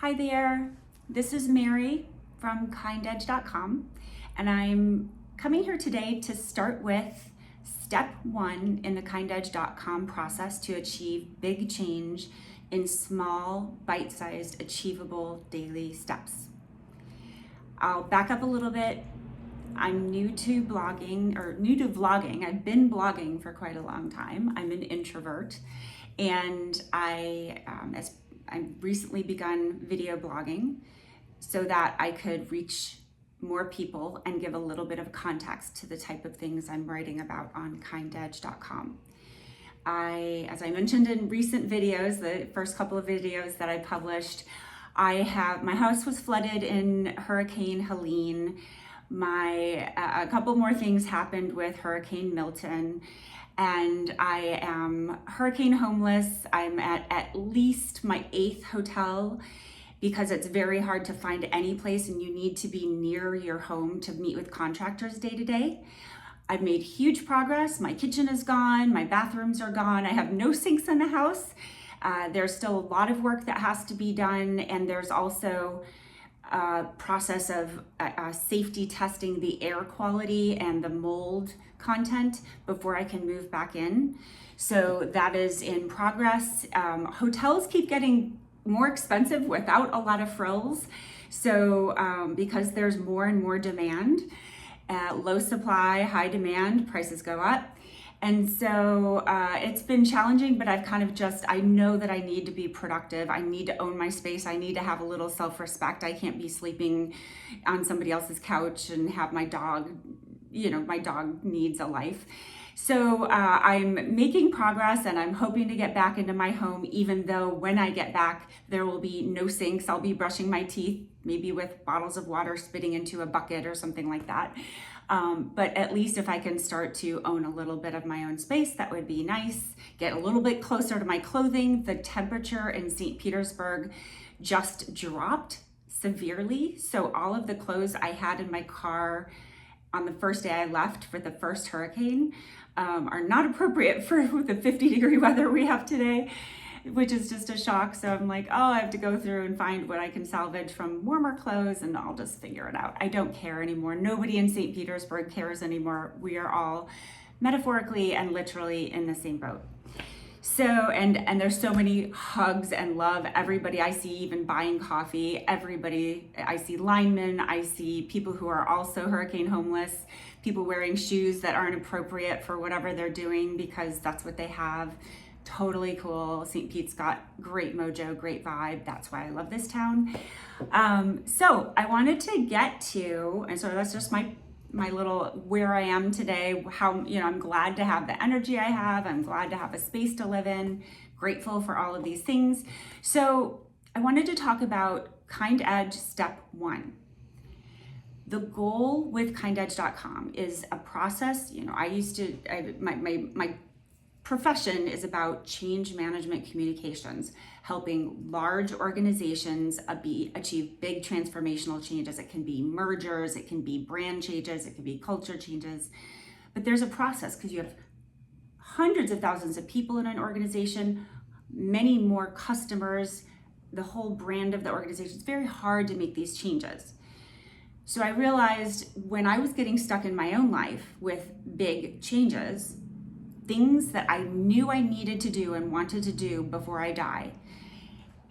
Hi there, this is Mary from KindEdge.com, and I'm coming here today to start with step 1 in the KindEdge.com process to achieve big change in small, bite-sized, achievable daily steps. I'll back up a little bit. I'm new to vlogging. I've been blogging for quite a long time. I'm an introvert, and I've recently begun video blogging so that I could reach more people and give a little bit of context to the type of things I'm writing about on KindEdge.com. As I mentioned in recent videos, the first couple of videos that I published, my house was flooded in Hurricane Helene. A couple more things happened with Hurricane Milton, and I am hurricane homeless. I'm at least my 8th hotel because it's very hard to find any place, and you need to be near your home to meet with contractors day to day. I've made huge progress. My kitchen is gone, my bathrooms are gone. I have no sinks in the house. There's still a lot of work that has to be done, and there's also process of safety testing the air quality and the mold content before I can move back in. So that is in progress. Hotels keep getting more expensive without a lot of frills. So because there's more and more demand, low supply, high demand, prices go up. And so it's been challenging, but I know that I need to be productive. I need to own my space. I need to have a little self-respect. I can't be sleeping on somebody else's couch and have my dog, my dog needs a life. So I'm making progress, and I'm hoping to get back into my home, even though when I get back, there will be no sinks. I'll be brushing my teeth, maybe with bottles of water spitting into a bucket or something like that. But at least if I can start to own a little bit of my own space, that would be nice. Get a little bit closer to my clothing. The temperature in St. Petersburg just dropped severely. So all of the clothes I had in my car on the first day I left for the first hurricane are not appropriate for the 50-degree weather we have today, which is just a shock. So I'm like, I have to go through and find what I can salvage from warmer clothes, and I'll just figure it out. I don't care anymore. Nobody in St. Petersburg cares anymore. We are all metaphorically and literally in the same boat. So, and there's so many hugs and love. Everybody I see even buying coffee, I see linemen, I see people who are also hurricane homeless, people wearing shoes that aren't appropriate for whatever they're doing because that's what they have. Totally cool. St. Pete's got great mojo, great vibe. That's why I love this town. So I wanted to get to, and so that's just my little where I am today, how, I'm glad to have the energy I have. I'm glad to have a space to live in, grateful for all of these things. So I wanted to talk about KindEdge Step 1. The goal with KindEdge.com is a process. My profession is about change management communications, helping large organizations achieve big transformational changes. It can be mergers, it can be brand changes, it can be culture changes. But there's a process because you have hundreds of thousands of people in an organization, many more customers, the whole brand of the organization. It's very hard to make these changes. So I realized when I was getting stuck in my own life with big changes, things that I knew I needed to do and wanted to do before I die.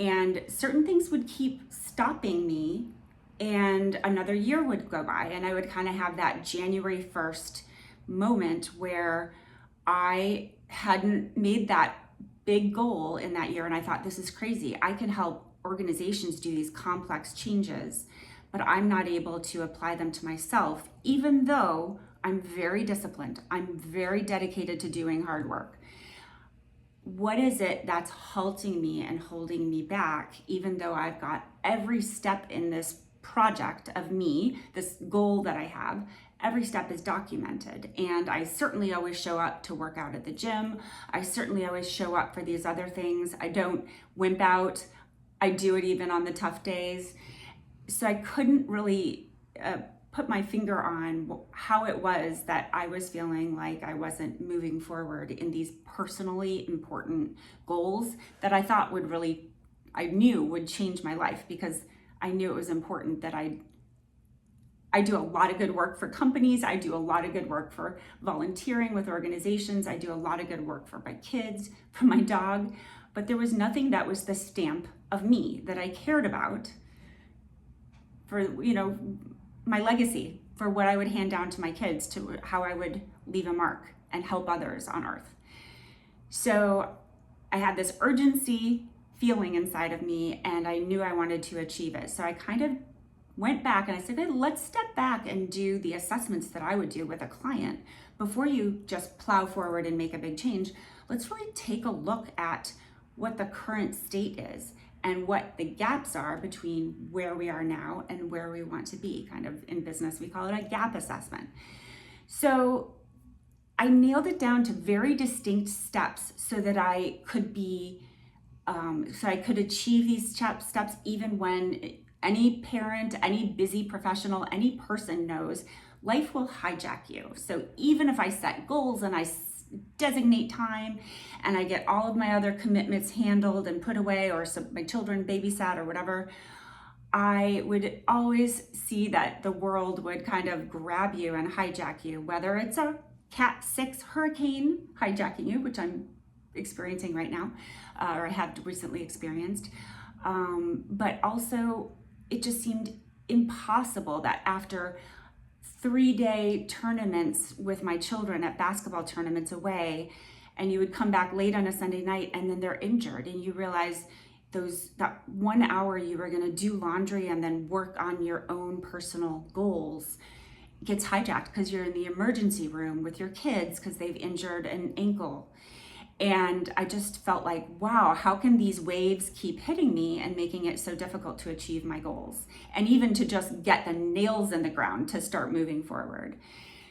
And certain things would keep stopping me, and another year would go by, and I would kind of have that January 1st moment where I hadn't made that big goal in that year, and I thought, this is crazy. I can help organizations do these complex changes, but I'm not able to apply them to myself, even though I'm very disciplined. I'm very dedicated to doing hard work. What is it that's halting me and holding me back, even though I've got every step in this project of me, this goal that I have, every step is documented. And I certainly always show up to work out at the gym. I certainly always show up for these other things. I don't wimp out. I do it even on the tough days. So I couldn't really put my finger on how it was that I was feeling like I wasn't moving forward in these personally important goals that I thought would really I knew would change my life, because I knew it was important that I do a lot of good work for companies. I do a lot of good work for volunteering with organizations. I do a lot of good work for my kids, for my dog, but there was nothing that was the stamp of me that I cared about for, my legacy, for what I would hand down to my kids, to how I would leave a mark and help others on earth. So I had this urgency feeling inside of me, and I knew I wanted to achieve it. So I kind of went back and I said, hey, let's step back and do the assessments that I would do with a client. Before you just plow forward and make a big change, let's really take a look at what the current state is and what the gaps are between where we are now and where we want to be. Kind of in business, we call it a gap assessment. So I nailed it down to very distinct steps so that I could achieve these steps even when any parent, any busy professional, any person knows life will hijack you. So even if I set goals and I designate time and I get all of my other commitments handled and put away, or my children babysat or whatever, I would always see that the world would kind of grab you and hijack you, whether it's a Cat 6 hurricane hijacking you, which I'm experiencing right now, or I have recently experienced. But also, it just seemed impossible that after 3-day tournaments with my children at basketball tournaments away, and you would come back late on a Sunday night and then they're injured, and you realize that 1 hour you were going to do laundry and then work on your own personal goals gets hijacked because you're in the emergency room with your kids because they've injured an ankle. And I just felt like, wow, how can these waves keep hitting me and making it so difficult to achieve my goals? And even to just get the nails in the ground to start moving forward.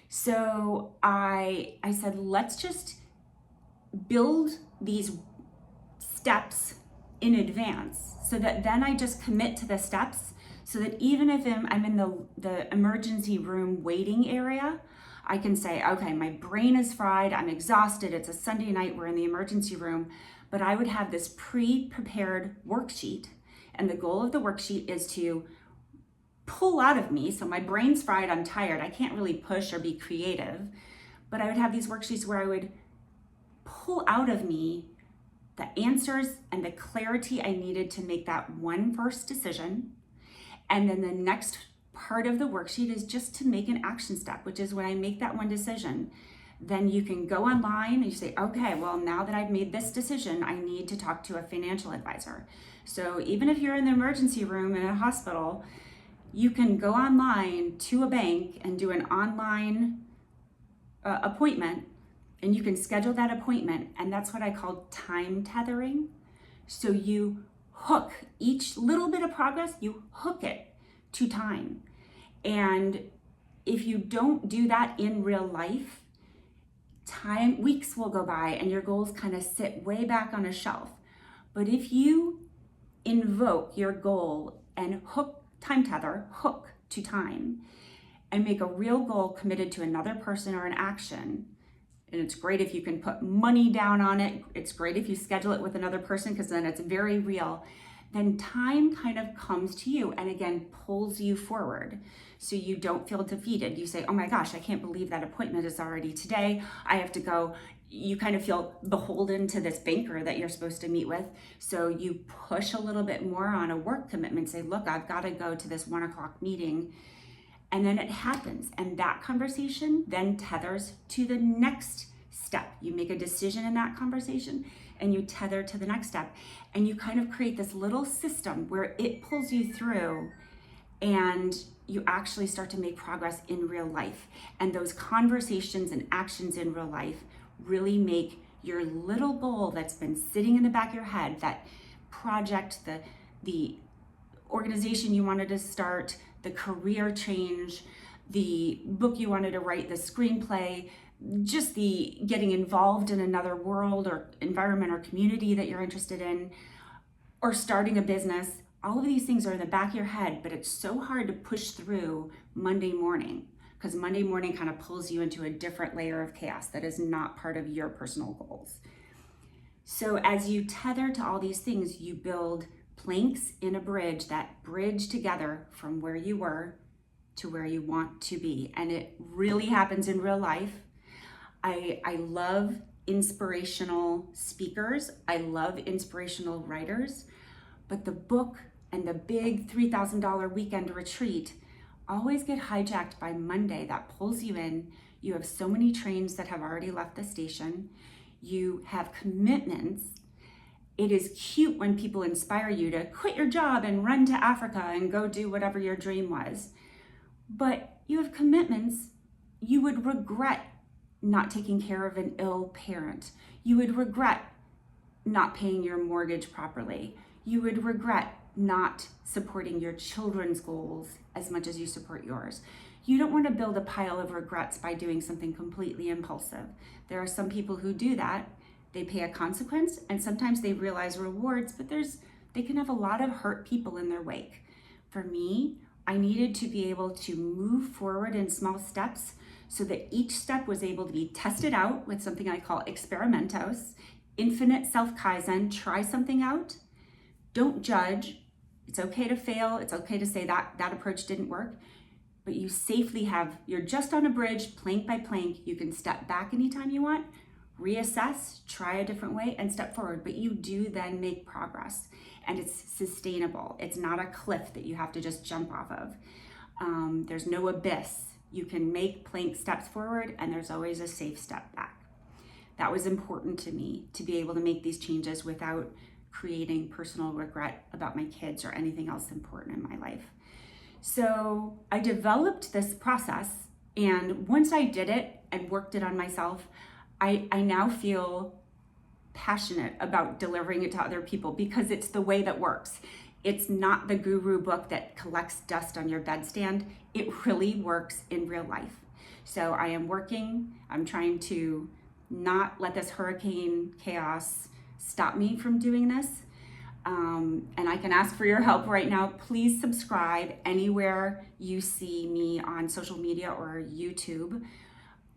So I said, let's just build these steps in advance so that then I just commit to the steps, so that even if I'm in the emergency room waiting area, I can say, okay, my brain is fried, I'm exhausted, it's a Sunday night, we're in the emergency room, but I would have this pre-prepared worksheet, and the goal of the worksheet is to pull out of me, so my brain's fried, I'm tired, I can't really push or be creative, but I would have these worksheets where I would pull out of me the answers and the clarity I needed to make that one first decision, and then the next part of the worksheet is just to make an action step, which is when I make that one decision, then you can go online and you say, okay, well, now that I've made this decision, I need to talk to a financial advisor. So even if you're in the emergency room in a hospital, you can go online to a bank and do an online appointment, and you can schedule that appointment, and that's what I call time tethering. So you hook each little bit of progress, you hook it to time. And if you don't do that in real life, weeks will go by and your goals kind of sit way back on a shelf. But if you invoke your goal and time tether to time, and make a real goal committed to another person or an action, and it's great if you can put money down on it, it's great if you schedule it with another person because then it's very real, then time kind of comes to you and again pulls you forward so you don't feel defeated. You say, oh my gosh, I can't believe that appointment is already today. I have to go. You kind of feel beholden to this banker that you're supposed to meet with. So you push a little bit more on a work commitment, say, look, I've got to go to this 1 o'clock meeting. And then it happens. And that conversation then tethers to the next step. You make a decision in that conversation and you tether to the next step. And you kind of create this little system where it pulls you through and you actually start to make progress in real life. And those conversations and actions in real life really make your little goal that's been sitting in the back of your head, that project, the organization you wanted to start, the career change, the book you wanted to write, the screenplay, just the getting involved in another world or environment or community that you're interested in, or starting a business. All of these things are in the back of your head, but it's so hard to push through Monday morning because Monday morning kind of pulls you into a different layer of chaos that is not part of your personal goals. So as you tether to all these things, you build planks in a bridge that bridge together from where you were to where you want to be. And it really happens in real life. I love inspirational speakers. I love inspirational writers, but the book and the big $3,000 weekend retreat always get hijacked by Monday. That pulls you in. You have so many trains that have already left the station. You have commitments. It is cute when people inspire you to quit your job and run to Africa and go do whatever your dream was. But you have commitments. You would regret not taking care of an ill parent. You would regret not paying your mortgage properly. You would regret not supporting your children's goals as much as you support yours. You don't want to build a pile of regrets by doing something completely impulsive. There are some people who do that. They pay a consequence, and sometimes they realize rewards, but they can have a lot of hurt people in their wake. For me, I needed to be able to move forward in small steps so that each step was able to be tested out with something I call experimentos, infinite self-Kaizen. Try something out. Don't judge. It's okay to fail. It's okay to say that approach didn't work, but you're just on a bridge, plank by plank. You can step back anytime you want, reassess, try a different way, and step forward. But you do then make progress, and it's sustainable. It's not a cliff that you have to just jump off of. There's no abyss. You can make plank steps forward, and there's always a safe step back. That was important to me, to be able to make these changes without creating personal regret about my kids or anything else important in my life. So I developed this process, and once I did it and worked it on myself, I now feel passionate about delivering it to other people because it's the way that works. It's not the guru book that collects dust on your bedstand. It really works in real life. So I'm trying to not let this hurricane chaos stop me from doing this. And I can ask for your help right now. Please subscribe anywhere you see me on social media or YouTube.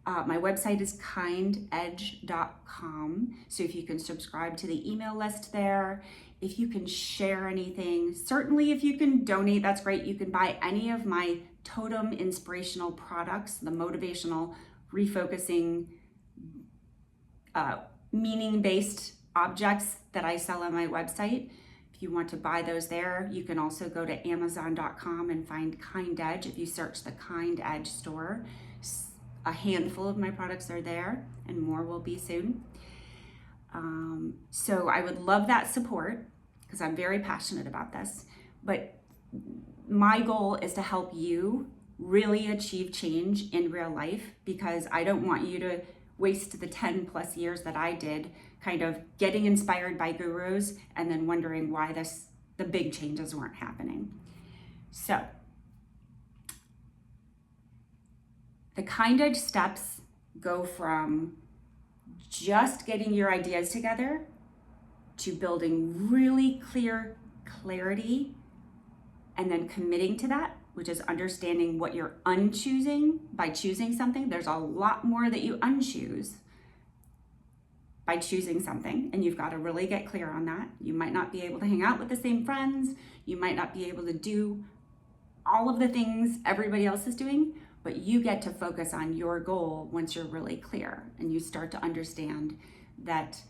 My website is KindEdge.com. So if you can subscribe to the email list there, if you can share anything, certainly if you can donate, that's great. You can buy any of my Totem inspirational products, the motivational, refocusing, meaning-based objects that I sell on my website. If you want to buy those there, you can also go to Amazon.com and find KindEdge. If you search the KindEdge store, a handful of my products are there, and more will be soon. So I would love that support because I'm very passionate about this. But my goal is to help you really achieve change in real life, because I don't want you to waste the 10 plus years that I did kind of getting inspired by gurus and then wondering why the big changes weren't happening. So the KindEdge steps go from just getting your ideas together to building really clear clarity and then committing to that, which is understanding what you're unchoosing by choosing something. There's a lot more that you unchoose by choosing something, and you've got to really get clear on that. You might not be able to hang out with the same friends. You might not be able to do all of the things everybody else is doing, but you get to focus on your goal once you're really clear and you start to understand that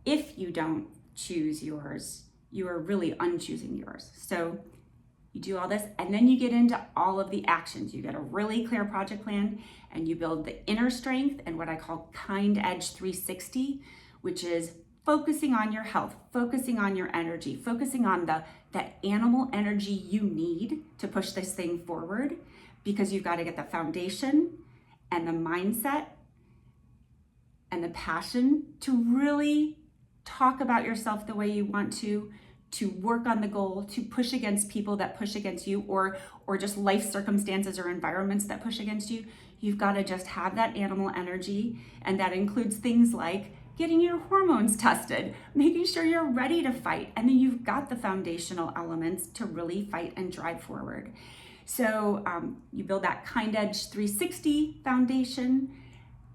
if you don't choose yours, you are really unchoosing yours. So you do all this, and then you get into all of the actions. You get a really clear project plan, and you build the inner strength and what I call KindEdge 360, which is focusing on your health, focusing on your energy, focusing on that animal energy you need to push this thing forward, because you've got to get the foundation and the mindset and the passion to really talk about yourself the way you want to work on the goal, to push against people that push against you, or just life circumstances or environments that push against you. You've got to just have that animal energy, and that includes things like getting your hormones tested, making sure you're ready to fight, and then you've got the foundational elements to really fight and drive forward. So you build that KindEdge 360 foundation,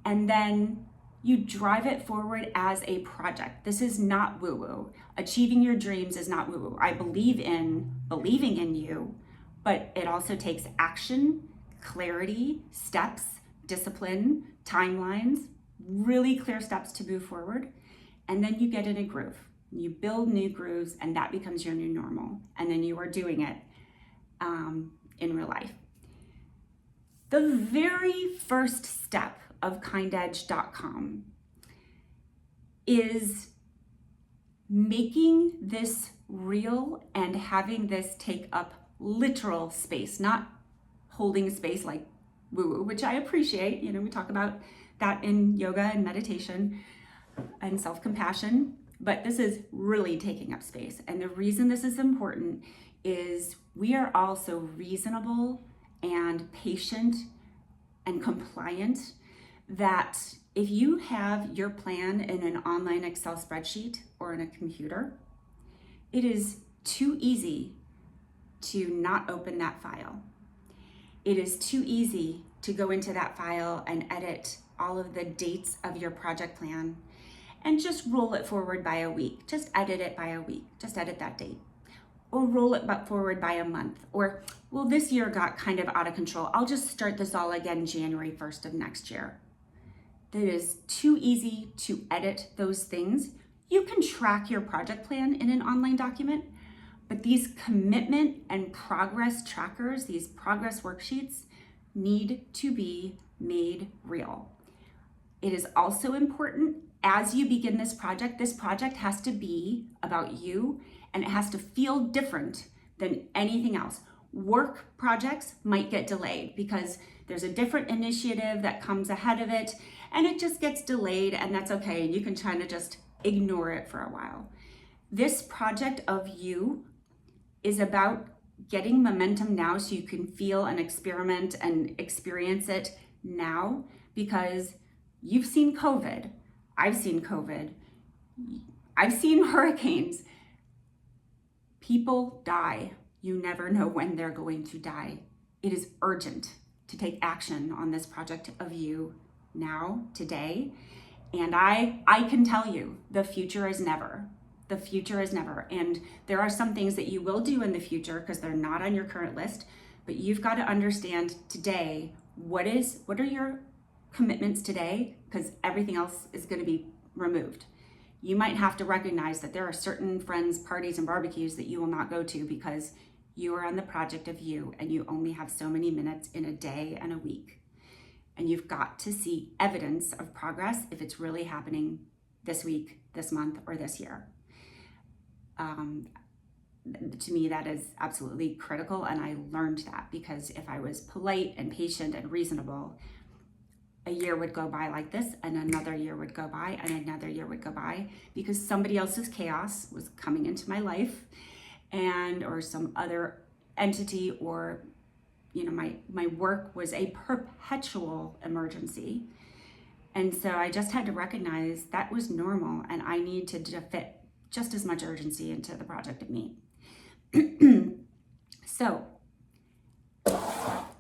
and then You drive it forward as a project. This is not woo-woo. Achieving your dreams is not woo-woo. I believe in believing in you, but it also takes action, clarity, steps, discipline, timelines, really clear steps to move forward. And then you get in a groove. You build new grooves, and that becomes your new normal. And then you are doing it in real life. The very first step of KindEdge.com is making this real and having this take up literal space, not holding space like woo-woo, which I appreciate. We talk about that in yoga and meditation and self-compassion, but this is really taking up space. And the reason this is important is we are all so reasonable and patient and compliant that if you have your plan in an online Excel spreadsheet or in a computer, it is too easy to not open that file. It is too easy to go into that file and edit all of the dates of your project plan and just roll it forward by a week. Just edit it by a week. Just edit that date. Or roll it forward by a month. Or, well, this year got kind of out of control. I'll just start this all again January 1st of next year. That is too easy to edit those things. You can track your project plan in an online document, but these commitment and progress trackers, these progress worksheets, need to be made real. It is also important as you begin this project has to be about you, and it has to feel different than anything else. Work projects might get delayed because there's a different initiative that comes ahead of it, and it just gets delayed, and that's okay. You can try to just ignore it for a while. This project of you is about getting momentum now so you can feel and experiment and experience it now, because you've seen COVID. I've seen COVID. I've seen hurricanes. People die. You never know when they're going to die. It is urgent to take action on this project of you now, today. And I can tell you, the future is never. The future is never. And there are some things that you will do in the future because they're not on your current list, but you've got to understand today, what are your commitments today, because everything else is going to be removed. You might have to recognize that there are certain friends, parties, and barbecues that you will not go to because you are on the project of you and you only have so many minutes in a day and a week. And you've got to see evidence of progress if it's really happening this week, this month, or this year. To me, that is absolutely critical, and I learned that because if I was polite and patient and reasonable, a year would go by like this, and another year would go by, and another year would go by, because somebody else's chaos was coming into my life, or some other entity, or my work was a perpetual emergency. And so I just had to recognize that was normal, and I need to fit just as much urgency into the project of me. So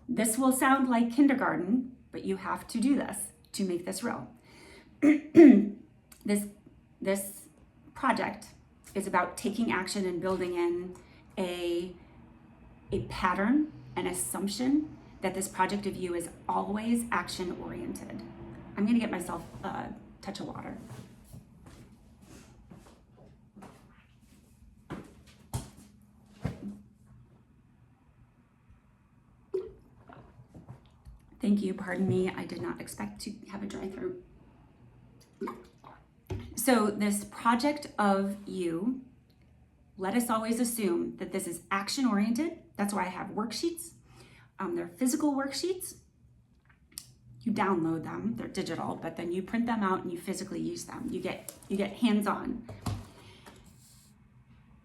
this will sound like kindergarten, but you have to do this to make this real. This project is about taking action and building in a pattern, an assumption that this project of you is always action oriented. I'm gonna get myself a touch of water. Thank you, pardon me, I did not expect to have a dry throat. So this project of you, let us always assume that this is action-oriented. That's why I have worksheets. They're physical worksheets. You download them, they're digital, but then you print them out and you physically use them. You get hands-on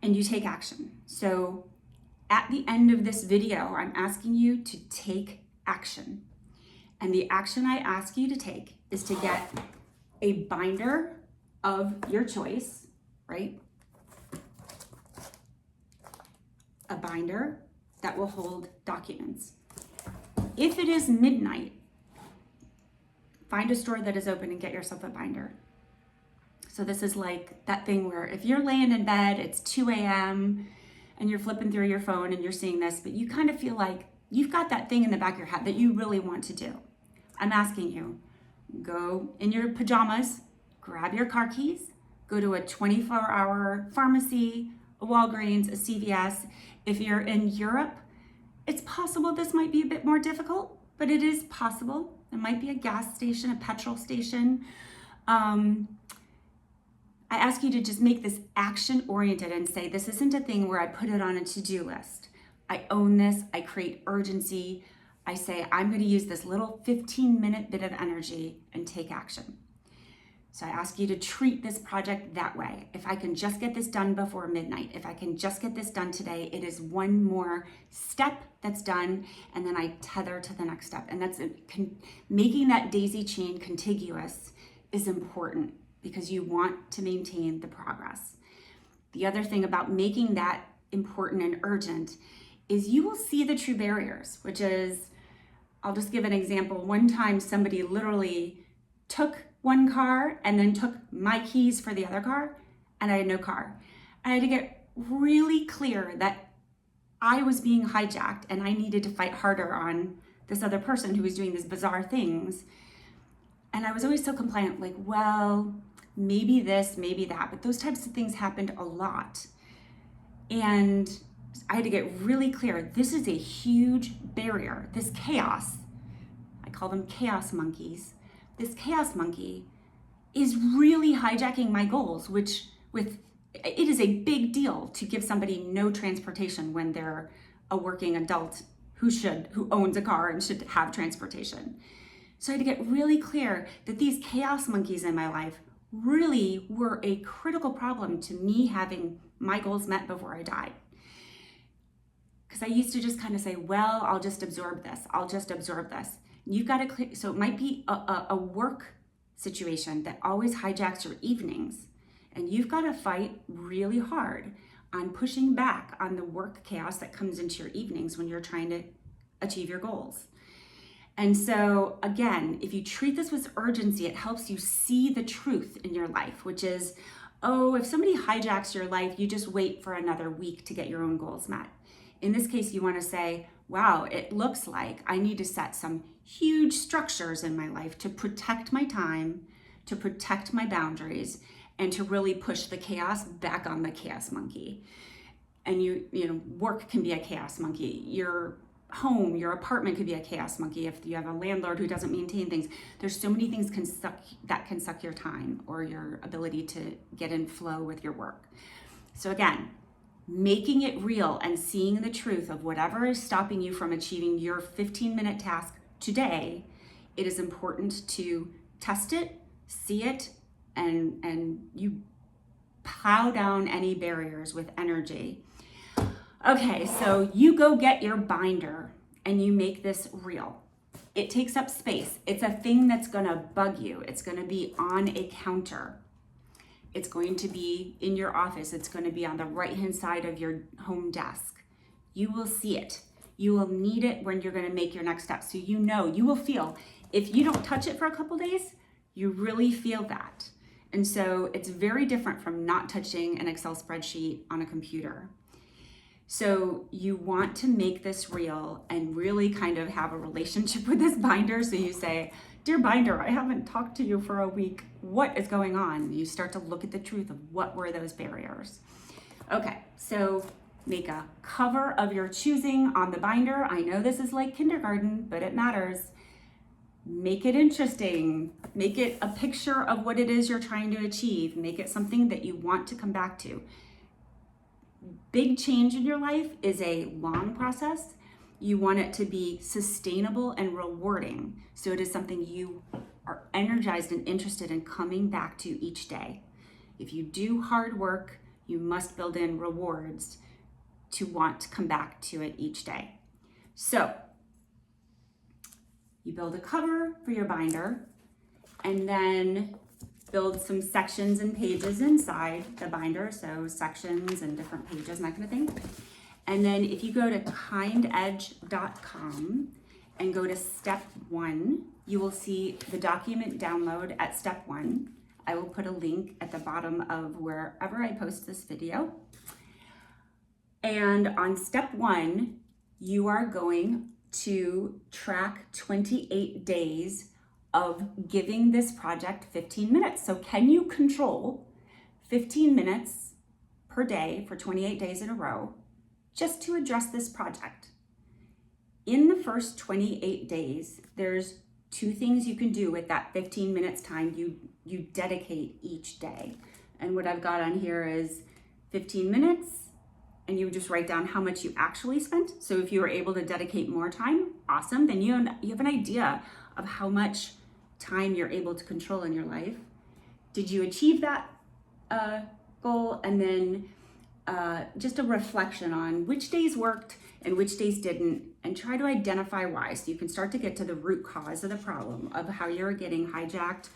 and you take action. So at the end of this video, I'm asking you to take action. And the action I ask you to take is to get a binder of your choice, right? A binder that will hold documents. If it is midnight, find a store that is open and get yourself a binder. So this is like that thing where if you're laying in bed, it's 2 a.m. and you're flipping through your phone and you're seeing this, but you kind of feel like you've got that thing in the back of your head that you really want to do. I'm asking you, go in your pajamas, grab your car keys, go to a 24-hour pharmacy, a Walgreens, a CVS. If you're in Europe, it's possible this might be a bit more difficult, but it is possible. It might be a gas station, a petrol station. I ask you to just make this action-oriented and say, this isn't a thing where I put it on a to-do list. I own this, I create urgency. I say, I'm gonna use this little 15-minute bit of energy and take action. So I ask you to treat this project that way. If I can just get this done before midnight, if I can just get this done today, it is one more step that's done, and then I tether to the next step. And that's making that daisy chain contiguous is important because you want to maintain the progress. The other thing about making that important and urgent is you will see the true barriers, which is, I'll just give an example. One time somebody literally took one car and then took my keys for the other car, and I had no car. I had to get really clear that I was being hijacked and I needed to fight harder on this other person who was doing these bizarre things. And I was always so compliant, like, well, maybe this, maybe that, but those types of things happened a lot. And I had to get really clear, this is a huge barrier, this chaos. I call them chaos monkeys. This chaos monkey is really hijacking my goals, it is a big deal to give somebody no transportation when they're a working adult who owns a car and should have transportation. So I had to get really clear that these chaos monkeys in my life really were a critical problem to me having my goals met before I died. Because I used to just kind of say, well, I'll just absorb this. You've got to, so it might be a work situation that always hijacks your evenings, and you've got to fight really hard on pushing back on the work chaos that comes into your evenings when you're trying to achieve your goals. And so again, if you treat this with urgency, it helps you see the truth in your life, which is, oh, if somebody hijacks your life, you just wait for another week to get your own goals met. In this case, you want to say, wow, it looks like I need to set some huge structures in my life to protect my time, to protect my boundaries, and to really push the chaos back on the chaos monkey. And work can be a chaos monkey. Your home, your apartment could be a chaos monkey if you have a landlord who doesn't maintain things. There's so many things that can suck your time or your ability to get in flow with your work. So again, making it real and seeing the truth of whatever is stopping you from achieving your 15-minute task today, it is important to test it, see it, and you plow down any barriers with energy. Okay, so you go get your binder and you make this real. It takes up space. It's a thing that's gonna bug you. It's gonna be on a counter. It's going to be in your office. It's going to be on the right-hand side of your home desk. You will see it. You will need it when you're going to make your next step. So you will feel, if you don't touch it for a couple days, you really feel that. And so it's very different from not touching an Excel spreadsheet on a computer. So you want to make this real and really kind of have a relationship with this binder. So you say, dear binder, I haven't talked to you for a week. What is going on? You start to look at the truth of what were those barriers. Okay, so make a cover of your choosing on the binder. I know this is like kindergarten, but it matters. Make it interesting. Make it a picture of what it is you're trying to achieve. Make it something that you want to come back to. Big change in your life is a long process. You want it to be sustainable and rewarding. So it is something you are energized and interested in coming back to each day. If you do hard work, you must build in rewards to want to come back to it each day. So you build a cover for your binder and then build some sections and pages inside the binder. So sections and different pages and that kind of thing. And then if you go to KindEdge.com and go to step 1, you will see the document download at step 1. I will put a link at the bottom of wherever I post this video. And on step 1, you are going to track 28 days of giving this project 15 minutes. So can you control 15 minutes per day for 28 days in a row just to address this project? In the first 28 days, there's 2 things you can do with that 15 minutes time you dedicate each day. And what I've got on here is 15 minutes, and you just write down how much you actually spent. So if you were able to dedicate more time, awesome. Then you have an idea of how much time you're able to control in your life. Did you achieve that goal? And then just a reflection on which days worked and which days didn't, and try to identify why. So you can start to get to the root cause of the problem of how you're getting hijacked,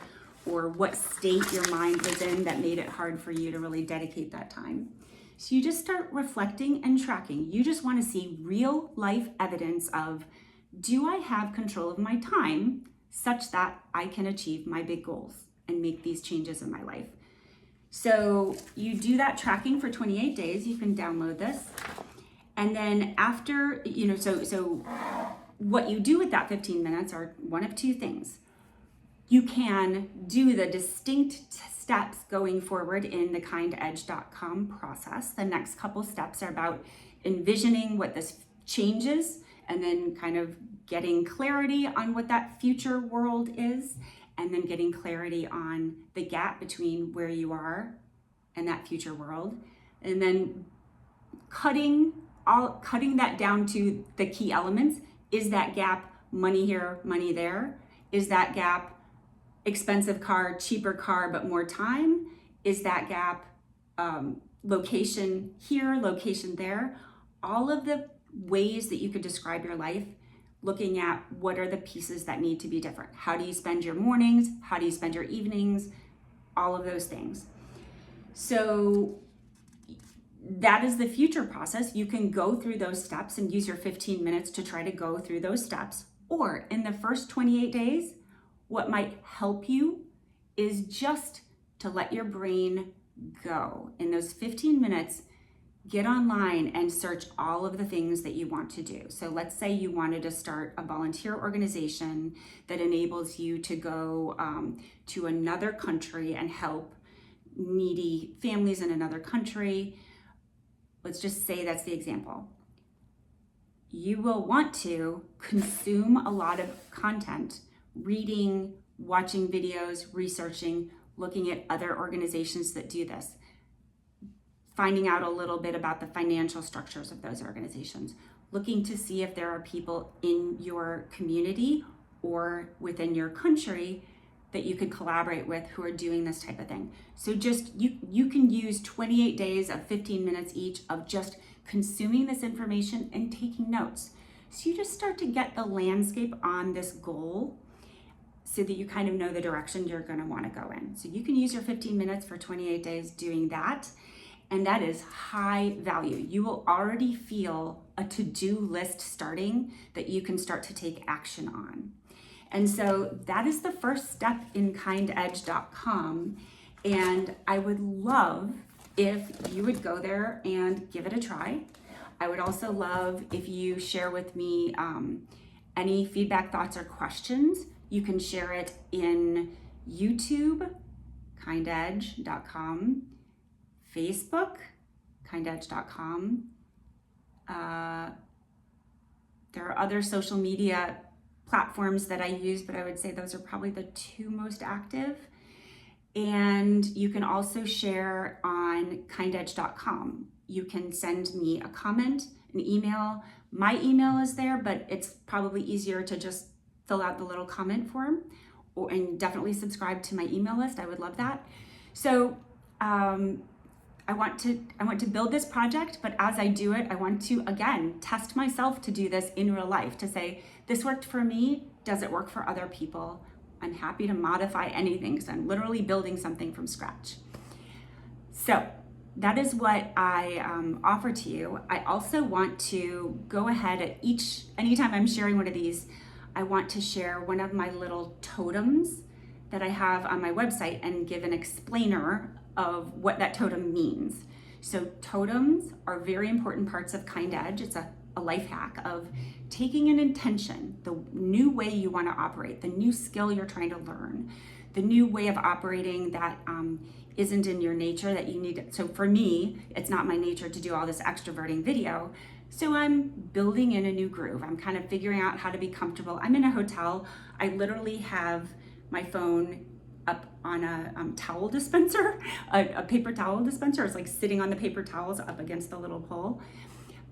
or what state your mind was in that made it hard for you to really dedicate that time. So you just start reflecting and tracking. You just want to see real life evidence of, do I have control of my time such that I can achieve my big goals and make these changes in my life? So you do that tracking for 28 days. You can download this. And then after, so what you do with that 15 minutes are one of 2 things. You can do the distinct steps going forward in the KindEdge.com process. The next couple steps are about envisioning what this changes, and then kind of getting clarity on what that future world is, and then getting clarity on the gap between where you are and that future world, and then cutting that down to the key elements. Is that gap money here, money there? Is that gap expensive car, cheaper car, but more time? Is that gap location here, location there? All of the ways that you could describe your life, looking at what are the pieces that need to be different. How do you spend your mornings? How do you spend your evenings? All of those things. So that is the future process. You can go through those steps and use your 15 minutes to try to go through those steps. Or in the first 28 days, what might help you is just to let your brain go. In those 15 minutes, get online and search all of the things that you want to do. So let's say you wanted to start a volunteer organization that enables you to go to another country and help needy families in another country. Let's just say that's the example. You will want to consume a lot of content, reading, watching videos, researching, looking at other organizations that do this, finding out a little bit about the financial structures of those organizations, looking to see if there are people in your community or within your country that you could collaborate with who are doing this type of thing. So just you can use 28 days of 15 minutes each of just consuming this information and taking notes. So you just start to get the landscape on this goal so that you kind of know the direction you're going to want to go in. So you can use your 15 minutes for 28 days doing that. And that is high value. You will already feel a to-do list starting that you can start to take action on. And so that is the first step in KindEdge.com. And I would love if you would go there and give it a try. I would also love if you share with me any feedback, thoughts, or questions. You can share it in YouTube, KindEdge.com, Facebook, KindEdge.com. There are other social media platforms that I use, but I would say those are probably the 2 most active. And you can also share on KindEdge.com. You can send me a comment, an email. My email is there, but it's probably easier to just fill out the little comment form, and definitely subscribe to my email list. I would love that. So I want to build this project, but as I do it, I want to, again, test myself to do this in real life, to say, this worked for me, does it work for other people? I'm happy to modify anything because I'm literally building something from scratch. So that is what I offer to you. I also want to go ahead at anytime I'm sharing one of these I want to share one of my little totems that I have on my website and give an explainer of what that totem means. So totems are very important parts of KindEdge. It's a life hack of taking an intention, the new way you want to operate, the new skill you're trying to learn, the new way of operating that isn't in your nature that you need. So for me, it's not my nature to do all this extroverting video. So I'm building in a new groove. I'm kind of figuring out how to be comfortable. I'm in a hotel. I literally have my phone up on a towel dispenser, a paper towel dispenser. It's like sitting on the paper towels up against the little pole.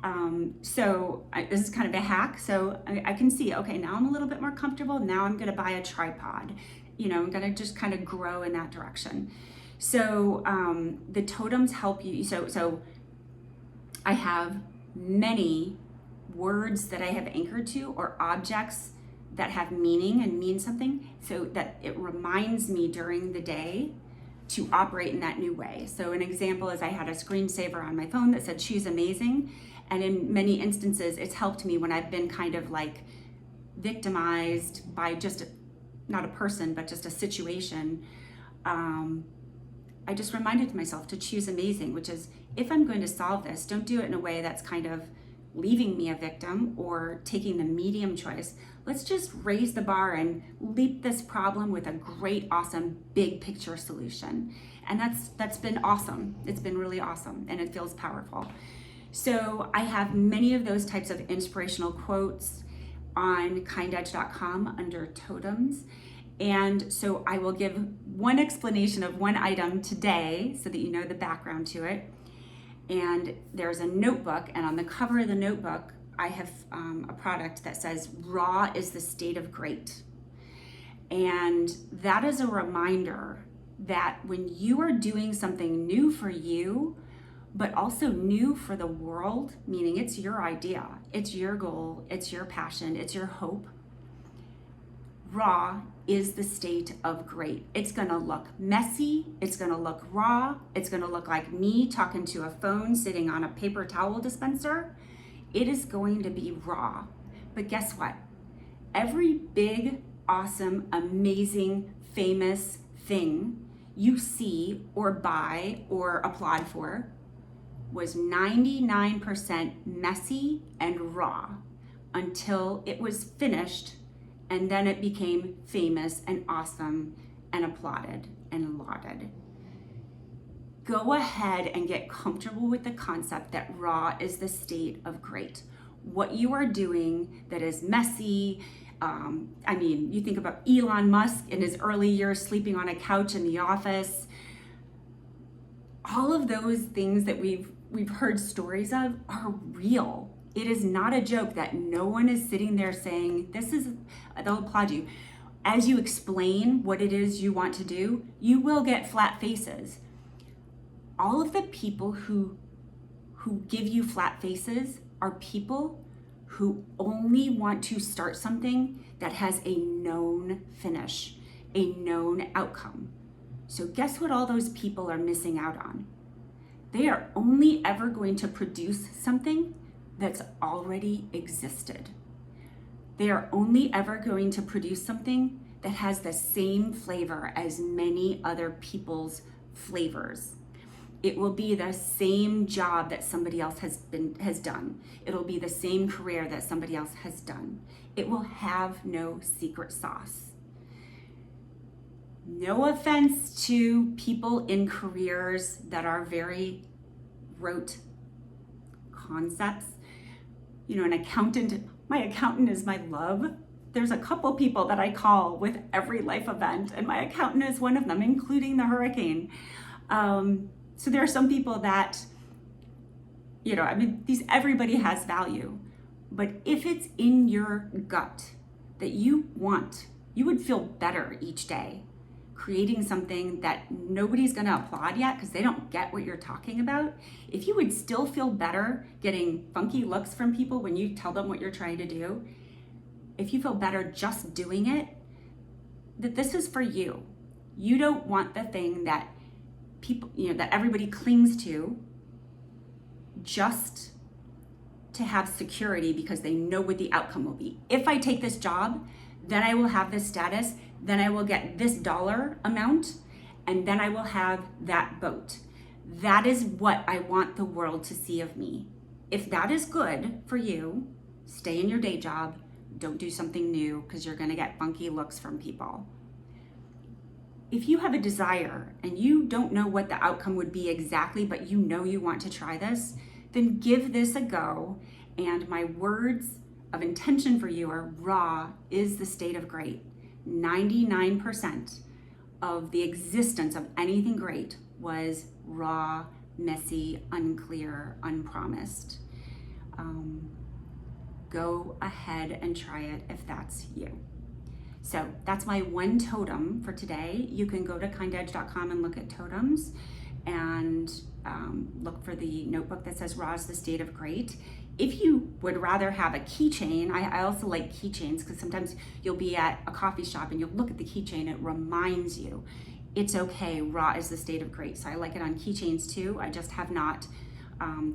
This is kind of a hack. So I can see, okay, now I'm a little bit more comfortable. Now I'm going to buy a tripod. I'm going to just kind of grow in that direction. So the totems help you. So I have many words that I have anchored to, or objects that have meaning and mean something, so that it reminds me during the day to operate in that new way. So an example is I had a screensaver on my phone that said, "She's amazing." And in many instances, it's helped me when I've been kind of like victimized by not a person, but just a situation. I just reminded myself to choose amazing, which is, if I'm going to solve this, don't do it in a way that's kind of leaving me a victim or taking the medium choice. Let's just raise the bar and leap this problem with a great, awesome, big picture solution. And that's been awesome. It's been really awesome, and it feels powerful. So I have many of those types of inspirational quotes on kindedge.com under totems. And so I will give one explanation of one item today so that you know the background to it. And there's a notebook, and on the cover of the notebook, I have a product that says, "Raw is the state of great." And that is a reminder that when you are doing something new for you, but also new for the world, meaning it's your idea, it's your goal, it's your passion, it's your hope, raw is the state of great. It's gonna look messy, it's gonna look raw, it's gonna look like me talking to a phone sitting on a paper towel dispenser. It is going to be raw. But guess what? Every big, awesome, amazing, famous thing you see or buy or applaud for was 99% messy and raw until it was finished, and then it became famous and awesome and applauded and lauded. Go ahead and get comfortable with the concept that raw is the state of great. What you are doing that is messy, you think about Elon Musk in his early years sleeping on a couch in the office. All of those things that we've heard stories of are real. It is not a joke that no one is sitting there saying, they'll applaud you. As you explain what it is you want to do, you will get flat faces. All of the people who give you flat faces are people who only want to start something that has a known finish, a known outcome. So guess what all those people are missing out on? They are only ever going to produce something that's already existed. They are only ever going to produce something that has the same flavor as many other people's flavors. It will be the same job that somebody else has done. It'll be the same career that somebody else has done. It will have no secret sauce. No offense to people in careers that are very rote concepts. An accountant, my accountant is my love. There's a couple people that I call with every life event, and my accountant is one of them, including the hurricane. So there are some people that, everybody has value. But if it's in your gut that you would feel better each day creating something that nobody's gonna applaud yet because they don't get what you're talking about, if you would still feel better getting funky looks from people when you tell them what you're trying to do, if you feel better just doing it, that this is for you. You don't want the thing that people, that everybody clings to just to have security because they know what the outcome will be. If I take this job, then I will have this status, then I will get this dollar amount, and then I will have that boat. That is what I want the world to see of me. If that is good for you, stay in your day job. Don't do something new because you're going to get funky looks from people. If you have a desire and you don't know what the outcome would be exactly, but you know you want to try this, then give this a go. And my words of intention for you are raw is the state of great. 99% of the existence of anything great was raw, messy, unclear, unpromised. Go ahead and try it if that's you. So that's my one totem for today. You can go to KindEdge.com and look at totems and look for the notebook that says raw is the state of great. If you would rather have a keychain, I also like keychains because sometimes you'll be at a coffee shop and you'll look at the keychain, it reminds you it's okay, raw is the state of great. So I like it on keychains too. I just have not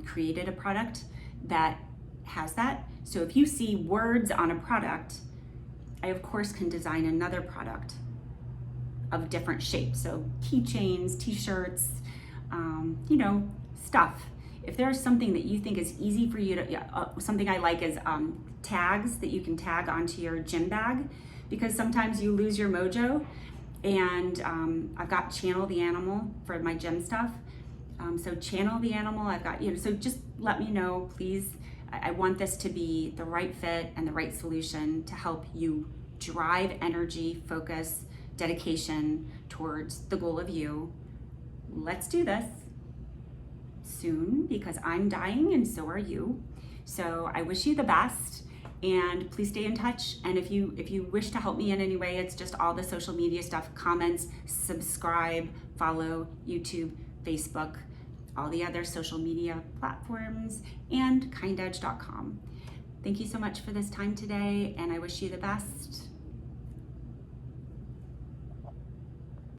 created a product that has that. So if you see words on a product, I of course can design another product of different shapes. So keychains, t-shirts, stuff. If there's something that you think is easy for you to, something I like is tags that you can tag onto your gym bag, because sometimes you lose your mojo. And I've got Channel the Animal for my gym stuff. So Channel the Animal, I've got, so just let me know, please. I want this to be the right fit and the right solution to help you drive energy, focus, dedication towards the goal of you. Let's do this soon because I'm dying and so are you. So I wish you the best and please stay in touch. And if you wish to help me in any way, it's just all the social media stuff, comments, subscribe, follow YouTube, Facebook, all the other social media platforms, and KindEdge.com. Thank you so much for this time today, and I wish you the best.